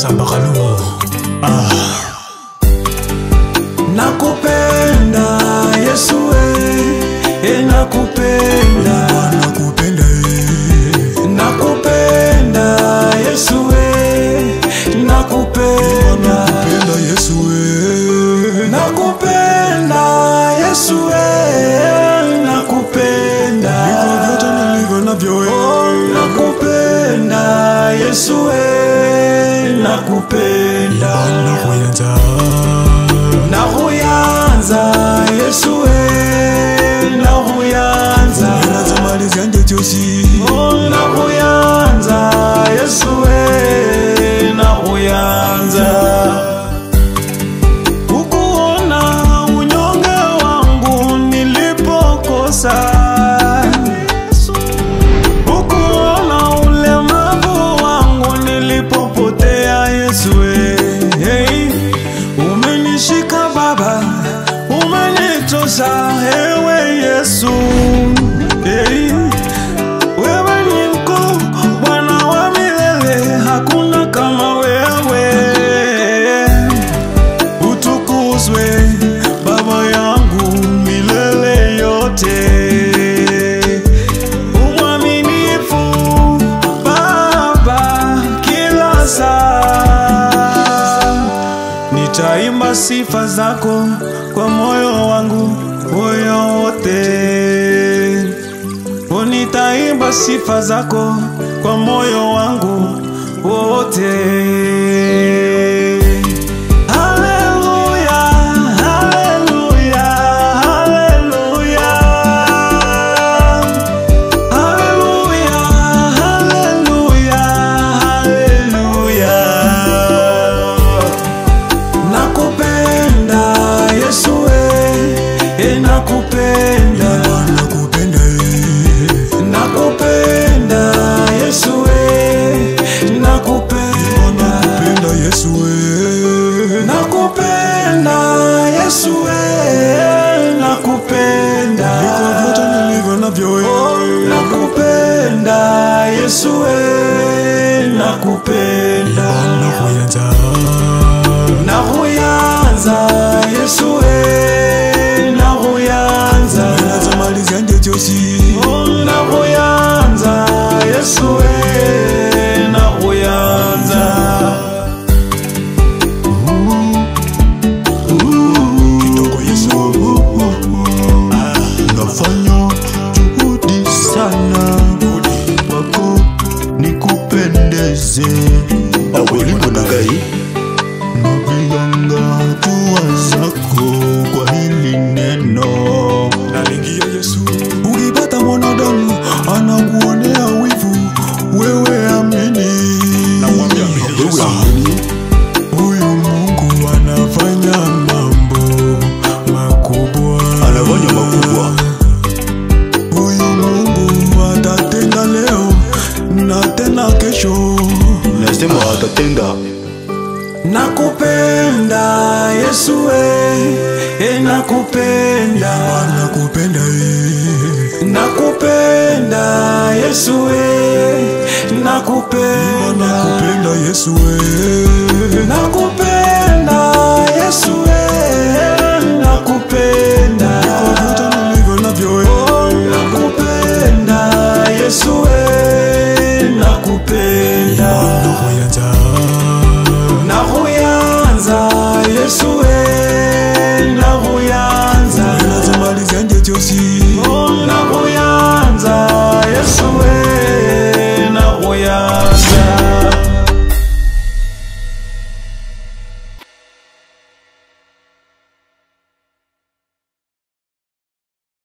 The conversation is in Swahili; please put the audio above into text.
Sambakaluo. Nakupenda Yesu nakupenda, Nakupenda nakupenda Yesu nakupenda, Nakupenda Yesu nakupenda Yesu nakupenda, Niko vyote nilivyo navyo nakupenda Yesu nakupenda, nakuyanza Yesu nakuyanza, nazamaliza nje chosi nakuyanza Yesu nakuyanza, ukuona unyonge wangu nilipokosa, ukuona ulemavu wangu nilipopotea Yesu umenishika Baba, umenitosha ewe Yesu. Wewe ni mkuu, Bwana wa milele, hakuna kama wewe. Utukuzwe Baba yangu milele yote, umwaminifu Baba kila saa. Nitaimba sifa zako kwa moyo wangu moyo wote, nitaimba sifa zako kwa moyo wangu wote. Haleluya, haleluya, haleluya, haleluya, haleluya, haleluya. Nakupenda Yesu nakupenda, Nakupenda nakupenda Yesu nakupenda, Nakupenda Yesu nakupenda Yesu nakupenda, Niko vyote nilivyo navyo nakupenda Yesu nakupenda, nakuyanza Yesu nakuyanza, nazamaliza nje chosi nakuyanza Yesu nakuyanza. Kitoko Yesu nafanya juhudi sana wako nikupendeze awelimu nagai nabilanga hatua zako kwa hili neno nalingia Yesu. Ukipata mwanadamu anakuonea wivu, wewe amini, wewe amini, huyu Mungu anafanya mambo makubwa, anafanya makubwa. Huyu Mungu atatenda leo na tena kesho, nasema atatenda. Nakupenda Yesu nakupenda, Nakupenda nakupenda Yesu nakupenda, nakupenda Yesu nakupenda Yesu nakupenda, vyote nilivyo navyo nakupenda Yesu nakupenda. Nakuyanza